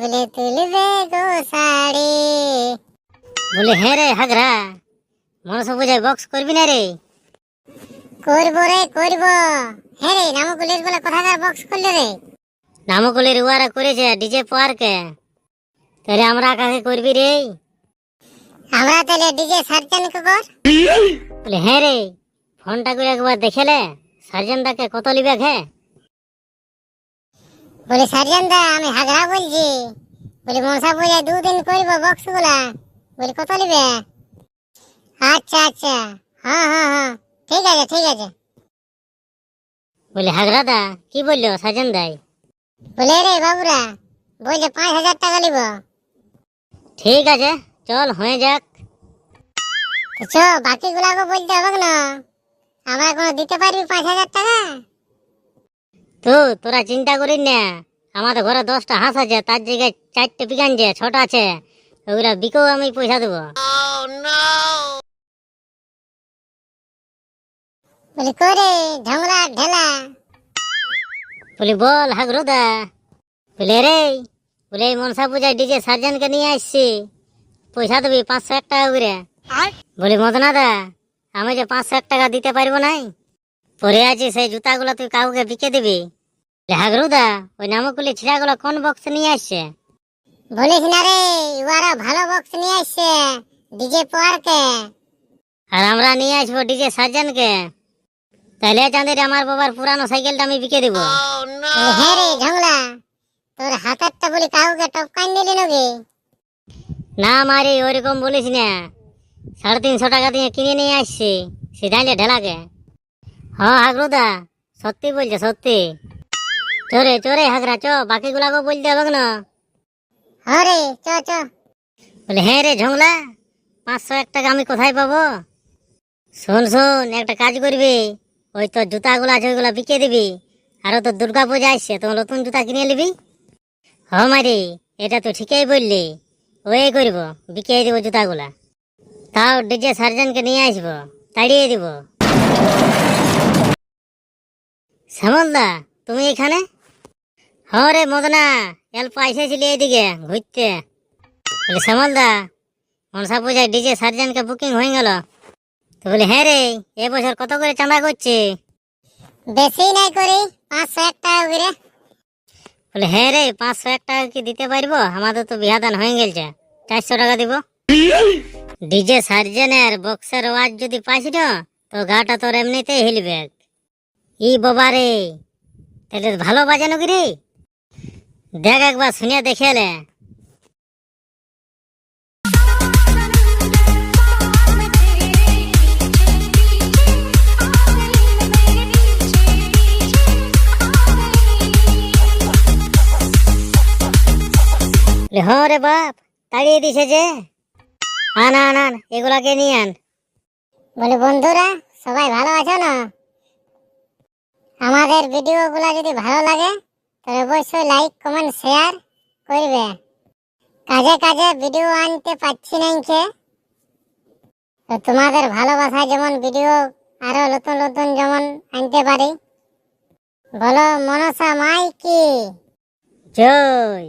বলে তুলবে গো শাড়ি। বলে হ্যাঁ রে হাগরা, মনসা পূজায় বক্স করবি না রে? করবো রে করব। হ্যাঁ রে, নামকুলের বলে কোথাকার বক্স করলে রে? নামকুলের উয়ারা করেছে ডিজে পার্কে, তাহলে আমরা কাকে করবি রে? আমরা তাহলে ডিজে সার্জনকে কর। বলে হ্যাঁ রে, ফোনটা করে একবার দেখেলে সার্জনটাকে কত লিবে ঘে? বলে সার্জন দা, আমি হাগরা বলছি। বলে মনসা পূজায় 2 দিন করবো বক্স গুলা। বলে কত নিবে? আচ্ছা আচ্ছা, হ্যাঁ হ্যাঁ হ্যাঁ, ঠিক আছে ঠিক আছে। বলে হাগরা দা কি বললো সার্জন দাই? বলে রে বাবুরা, বলছে 5,000 টাকা নিব। ঠিক আছে, চল হয়ে যাক। তো চ, বাকি গুলাকে বলতে হবে না, আমরা কোনো দিতে পারবি 5,000 টাকা? তো তোরা চিন্তা করিস না, আমাদের ঘরে 10টা হাঁস আছে, তার জায়গায় 4টে পিকান যে ছোট আছে, ওগুলা বিকেও আমি পয়সা দেবো। বলি করে ঝংলা ঢেলা। বলি বল হাগরুদা। বলে রে, বলে এই মনসা পূজায় ডিজে সার্জনকে নিয়ে আসছি, পয়সা দিবি 501 টাকা করে। বলি মদনা দা, আমি যে 501 টাকা দিতে পারবো নাই, পরে আছি সেই জুতাগুলো তুই কাউকে বিকে দিবি। হাগরুদা, ওই নামকুলি ছিড়াগুলো কোন বক্স নিয়ে আসছে? বলিস না রে, ওরা ভালো বক্স নিয়ে আসছে ডিজে পার্কে। আর আমরা নিয়ে আসবো ডিজে সার্জনকে। তাহলে চাঁদের আমার বাবার পুরানো সাইকেলটা আমি বিকে দিব। হ্যাঁ রে ঝংলা, তোর হাতেরটা বলি কাউকে টপকান দিলি নাকি? না মারি ওইরকম বলিস না, 350 টাকা দিয়ে কিনে নিয়ে আসছি সিধাইলে ঢেলাকে। হ্যাঁ হাগরুদা, সত্যি বলছে সত্যি। চোরে চোরে হাগরা, চ বাকি গুলাকে বলতে হবে না। হ্যাঁ রে, চ চ। বলে হ্যাঁ রে ঝংলা, 501 টাকা আমি কোথায় পাবো? শোন শোন, একটা কাজ করবি, ওই তোর জুতাগুলো আছে ওইগুলো বিকে দিবি, আরো তো দুর্গা পূজা আসছে, তো নতুন জুতা কিনে নিবি। হ মারি, এটা তো ঠিকই বললি, ওই করবো, বিকে দিব জুতাগুলা। তাও ডিজে সার্জনকে নিয়ে আসবো, তাড়িয়ে দিব। শ্যামলদা, তুমি এখানে? হ্যাঁ রে মদনা, অল্প এসেছিলি এইদিকে ঘুরতে। বলে শ্যামলদা, মনসা পূজায় ডিজে সার্জনকে বুকিং হয়ে গেল। তো বলে হ্যাঁ রে, এবছর কত করে চাঁদা করছে? বেশি নাই করি, 501 টাকা করে। বলে হ্যাঁ রে, 501 টাকা কি দিতে পারবো? আমাদের তো বিহাদান হয়ে গেছে, 400 টাকা দিব। ডিজে সার্জনের বক্সের আওয়াজ যদি পাইস না, তো গাটা তোর এমনিতেই হিলবে। ই বাবা রে, তাহলে ভালো বাজে নাকি রে? দেখ একবার শুনে দেখে এলে। হ্যাঁ রে বাপ, তাড়িয়ে দিছে যে। আন আন আন, এগুলাকে নিয়ে আন। বলে বন্ধুরা, সবাই ভালো আছো না? আমাদের ভিডিও গুলা যদি ভালো লাগে তাহলে অবশ্যই লাইক কমেন্ট শেয়ার করবে। কাজে কাজে ভিডিও আনতে পারছি না, তো তোমাদের ভালোবাসায় যেমন ভিডিও আরো নতুন নতুন যেমন আনতে পারি। বলো মনসা মাই কি জয়।